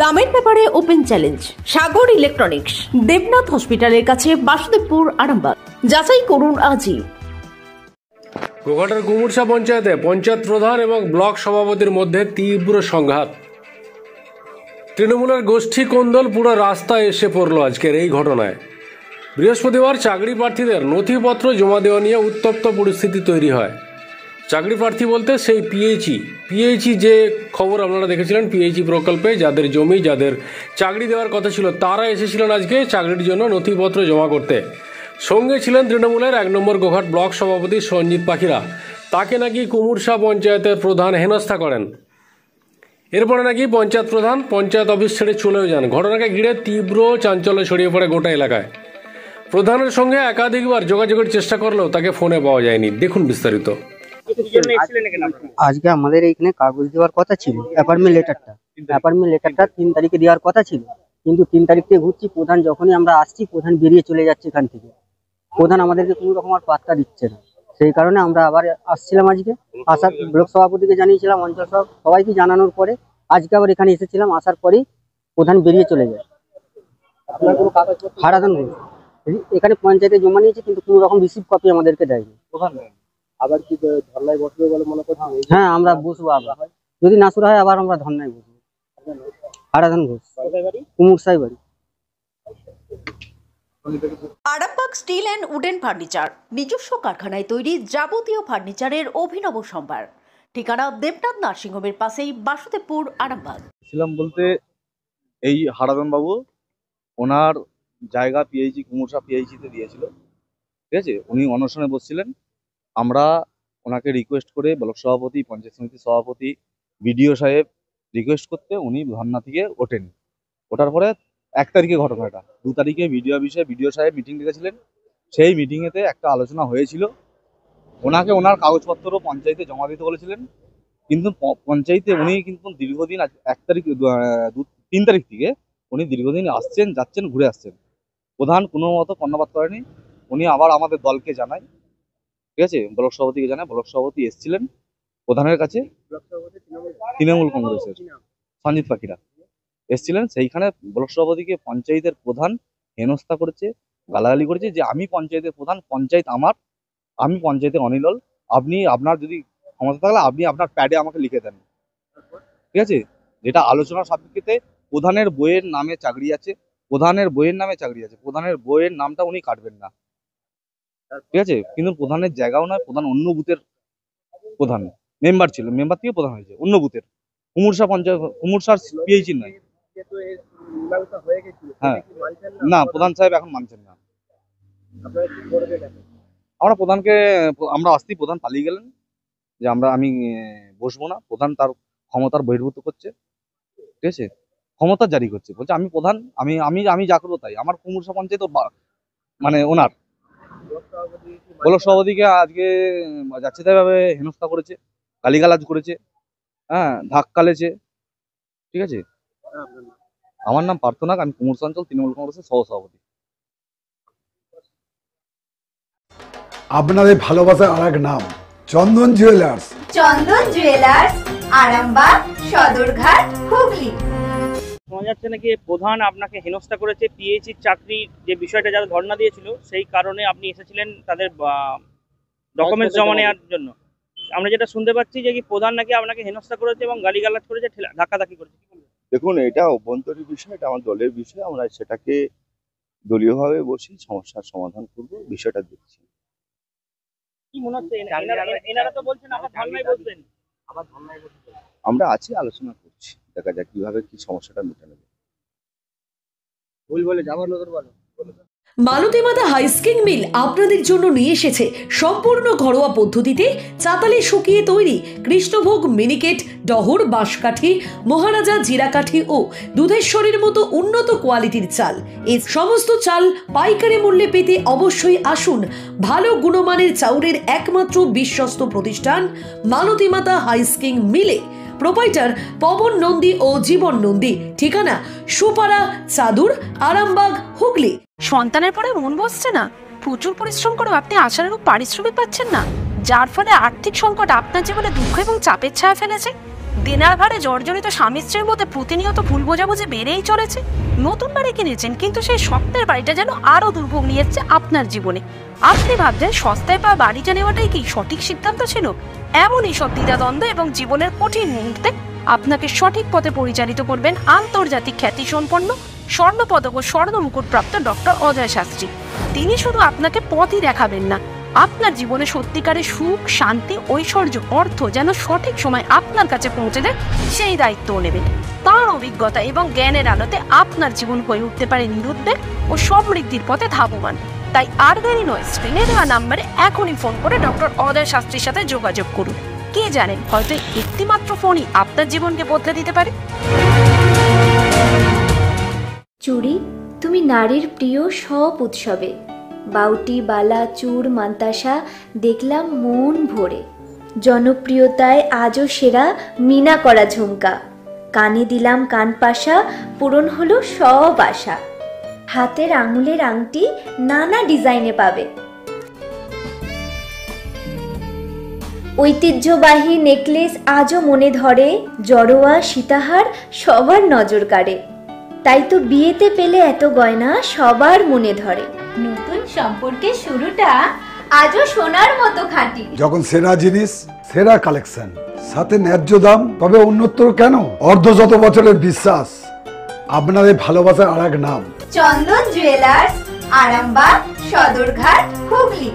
দামের ব্যাপারে open challenge সাগর electronics, Debnath হসপিটালের কাছে, বাসুদেবপুর, আরামবাগ। যাচাই করুন আজই। গোঘাটের কুমুরসা পঞ্চায়েতে পঞ্চায়েত প্রধান এবং ব্লক সভাপতির মধ্যে তীব্র সংঘাত। তৃণমূলের গোষ্ঠী কোন্দল পুরো রাস্তায় এসে পড়ল আজকের এই ঘটনায়। বৃহস্পতিবার চাকরি প্রার্থীদের নথিপত্র জমা দেওয়া নিয়ে উত্তপ্ত পরিস্থিতি তৈরি হয়। চাকরি প্রার্থী বলতে সেই পিএইচই যে খবর আপনারা দেখেছিলেন, পিএইচই প্রকল্পে যাদের জমি, যাদের চাকরি দেওয়ার কথা ছিল, তারা এসেছিলেন আজকে চাকরির জন্য নথিপত্র জমা করতে। সঙ্গে ছিলেন তৃণমূলের 1 নম্বর গোঘাট ব্লক সভাপতি সঞ্জিত পাখিরা। তাকে নাকি কুমুরসা পঞ্চায়েতের প্রধান হেনস্থা করেন। এরপরে নাকি পঞ্চায়েত প্রধান পঞ্চায়েত অফিস ছেড়ে চলেও যান। ঘটনাকে ঘিরে তীব্র চাঞ্চল্য ছড়িয়ে পড়ে গোটা এলাকায়। প্রধানের সঙ্গে একাধিকবার যোগাযোগের চেষ্টা করলেও তাকে ফোনে পাওয়া যায়নি। দেখুন বিস্তারিত। আজকে আমাদের এইখানে কাগজ দেওয়ার কথা ছিল, অ্যাপয়েন্টমেন্ট লেটারটা 3 তারিখে দেওয়ার কথা ছিল, কিন্তু 3 তারিখ থেকে ঘুরছি। প্রধান যখনই আমরা আসছি, প্রধান বেরিয়ে চলে যাচ্ছে এখান থেকে। প্রধান আমাদেরকে কোনো রকম আর পাত্তা দিচ্ছে না। সেই কারণে আমরা আবার আসছিলাম। আজকে আসার ব্লক সভাপতিকে জানিয়েছিলাম, অঞ্চল সবাইকে জানানোর পরে আজকে আবার এখানে এসেছিলাম। আসার পরেই প্রধান বেরিয়ে চলে যায়। হারাধন ঘোষ এখানে পঞ্চায়েতে জমা নিয়েছে, কিন্তু কোনো রকম রিসিভ কপি আমাদেরকে দেয়নি। আবার কি ধর্নায় বসবে বলে মনে করছেন? হ্যাঁ, আমরা বসবো আবার, যদি না শুরু হয় আবার আমরা ধর্নায় বসবো। হারাধন ঘোষ, কুমুরসাই বাড়ি। Arambagh steel and wooden furniture, নিজস্ব কারখানায় তৈরি যাবতীয় ফার্নিচারের অভিনব সম্ভার। ঠিকানা দেবনাথ নার্সিংহোমের পাশেই, বাসুদেবপুর, আরামবাগ। ছিলাম বলতে এই হারাধন বাবু ওনার জায়গা কুমুরসা পিএইচিতে দিয়েছিল, ঠিক আছে। উনি অনশনে বসছিলেন। আমরা ওনাকে রিকোয়েস্ট করে ব্লক সভাপতি, পঞ্চায়েত সমিতির সভাপতি, বিডিও সাহেব রিকোয়েস্ট করতে উনি ধর্না থেকে ওঠেন। ওঠার পরে 1 তারিখে ঘটনাটা, 2 তারিখে বিডিও সাহেব মিটিং ডেকেছিলেন। সেই মিটিংয়েতে একটা আলোচনা হয়েছিল। ওনাকে ওনার কাগজপত্র পঞ্চায়েতে জমা দিতে বলেছিলেন, কিন্তু পঞ্চায়েতে উনি কিন্তু দীর্ঘদিন 3 তারিখ থেকে উনি দীর্ঘদিন আসছেন, যাচ্ছেন, ঘুরে আসছেন। প্রধান কোনো মতো কর্ণপাত করেনি। উনি আবার আমাদের দলকে জানায়, ঠিক আছে, ব্লক সভাপতিকে জানায়। ব্লক সভাপতি এসেছিলেন প্রধানের কাছে, তৃণমূল কংগ্রেসের সঞ্জিত পাখিরা এসেছিলেন। সেইখানে ব্লক সভাপতিকে পঞ্চায়েতের প্রধান হেনস্থা করেছে, গালাগালি করেছে যে আমি পঞ্চায়েতের প্রধান, পঞ্চায়েত আমার, আমি পঞ্চায়েতে অনিলল, আপনি আপনার যদি ক্ষমতা থাকলে আপনি আপনার প্যাডে আমাকে লিখে দেন, ঠিক আছে। যেটা আলোচনার সাপেক্ষে প্রধানের বইয়ের নামে চাকরি আছে, প্রধানের বইয়ের নামটা উনি কাটবেন না, ঠিক আছে। কিন্তু প্রধানের জায়গাও নয়, প্রধান অন্য বুথের প্রধান মেম্বার ছিল, মেম্বার থেকে প্রধান হয়েছে অন্য বুথের, কুমুরসা পঞ্চায়েত, কুমুরসার পিএইচি নয়। হ্যাঁ, না, প্রধান সাহেব এখন মানছেন না। আমরা প্রধানকে, আমরা আসতেই প্রধান পালিয়ে গেলেন যে আমি বসবো না। প্রধান তার ক্ষমতার বহির্ভূত করছে, ঠিক আছে, ক্ষমতা জারি করছে, বলছে আমি প্রধান, আমি যা করবো তাই। আমার কুমুরসা পঞ্চায়েত মানে ওনার ব্লক সভাপতিকে আজকে যাচ্ছে তাই ভাবে হেনস্থা করেছে, গালিগালাজ করেছে, হ্যাঁ, ধাক্কালেছে, ঠিক আছে। আমার নাম পার্থ নাগ, আমি কুমুরসা অঞ্চল তৃণমূল কংগ্রেসের সহসভাপতি। আপনাদের ভালোবাসার আরেক নাম চন্দন জুয়েলার্স। আরামবাগ, সদরঘাট, হুগলি। শোনা যাচ্ছে নাকি প্রধান আপনাকে হেনস্থা করেছে। পিএইচির চাকরির যে বিষয়টা যারা ধর্ণা দিয়েছিল, সেই কারণে আপনি এসেছিলেন তাদের ডকুমেন্টস জমা নেওয়ার জন্য। আমরা যেটা শুনতে পাচ্ছি যে কি প্রধান নাকি আপনাকে হেনস্থা করেছে এবং গালিগালাজ করেছে, ধাক্কাধাক্কি করেছে। দেখুন, এটা অভ্যন্তরীণ বিষয়, এটা আমার দলের বিষয়। আমরা সেটাকে দলীয়ভাবে বসি, সমস্যার সমাধান করব, বিষয়টা দেখছি। কি মনে হচ্ছে এনারা তো বলছেন আবার ধর্নায় বসবেন? আমরা আছি, আলোচনা করছি, দেখা যাক কিভাবে কি সমস্যাটা মেটানো যায়। ভুল বলে যাবার লোকের বলো। মালতীমাতা হাইস্কিং মিল আপনাদের জন্য নিয়ে এসেছে সম্পূর্ণ ঘরোয়া পদ্ধতিতে চাতালে শুকিয়ে তৈরি কৃষ্ণভোগ মিনিকেট, ডহর, বাঁশকাঠি, মহারাজা জিরাকাঠি ও দুধেশ্বরীর মতো উন্নত কোয়ালিটির চাল। এই সমস্ত চাল পাইকারি মূল্যে পেতে অবশ্যই আসুন ভালো গুণমানের চাউলের একমাত্র বিশ্বস্ত প্রতিষ্ঠান মালতীমাতা হাইস্কিং মিলে। প্রোপাইটার পবন নন্দী ও জীবন নন্দী। ঠিকানা সুপারা, চাদুর, আরামবাগ, হুগলি। সন্তানের পরে মন বসছে না, প্রচুর পরিশ্রম করেও আপনি আশানুরূপ পারিশ্রমিক পাচ্ছেন না, যার ফলে আর্থিক সংকট আপনার জীবনে দুঃখ এবং চাপের ছায়া ফেলেছে। দেনার ভারে জর্জরিত স্বামী স্ত্রীর মধ্যে প্রতিনিয়ত ভুল বোঝাবুঝি বেড়েই চলেছে। নতুন বাড়ি কিনেছেন, কিন্তু সেই স্বপ্নের বাড়িটা যেন আরো দুর্ভোগ নিয়ে এসছে আপনার জীবনে। আপনি ভাবছেন সস্তায় পাওয়া বাড়িটা নেওয়াটাই কি সঠিক সিদ্ধান্ত ছিল? এমনই সব দ্বিধাদ্বন্দ্ব এবং জীবনের কঠিন মুহূর্তে আপনাকে সঠিক পথে পরিচালিত করবেন আন্তর্জাতিক খ্যাতিসম্পন্ন স্বর্ণপদক ও স্বর্ণ মুকুট প্রাপ্ত ডক্টর অজয় শাস্ত্রী। তিনি শুধু আপনাকে পথই দেখাবেন না, আপনার জীবনে সত্যিকারের সুখ, শান্তি, ঐশ্বর্য, অর্থ যেন সঠিক সময় আপনার কাছে পৌঁছে দেয় সেই দায়িত্বও নেবেন। তাঁর অভিজ্ঞতা এবং জ্ঞানের আলোতে আপনার জীবন হয়ে উঠতে পারে নিরুদ্বেগ ও সমৃদ্ধির পথে ধাবমান। তাই আর দেরি নয়, স্ক্রিনে দেওয়া নাম্বারে এখনই ফোন করে ডক্টর অজয় শাস্ত্রীর সাথে যোগাযোগ করুন। কে জানেন, হয়তো একটি মাত্র ফোনই আপনার জীবনকে বদলে দিতে পারে। চুড়ি, তুমি নারীর প্রিয় সব উৎসবে। বাউটি, বালা, চূড়, মান্তাসা দেখলাম মন ভরে। জনপ্রিয়তায় আজও সেরা মিনা করা ঝুমকা। কানে দিলাম কানপাশা, পূরণ হলো সব আশা। হাতের আঙুলের আংটি নানা ডিজাইনে পাবে। ঐতিহ্যবাহী নেকলেস আজও মনে ধরে। জড়োয়া, সীতাহার সবার নজর কাড়ে। তাই তো বিয়েতে পেলে এত গয়না সবার মনে ধরে। নতুন সম্পর্কের শুরুটা আজও সোনার মতো খাঁটি। যখন সেরা জিনিস, সেরা কালেকশন, সাথে ন্যায্য দাম, তবে উন্নতর কেন? অর্ধশত বছরের বিশ্বাস, আপনাদের ভালোবাসার আর এক নাম। চন্দন জুয়েলার্স, আরামবাগ, সদরঘাট, হুগলি।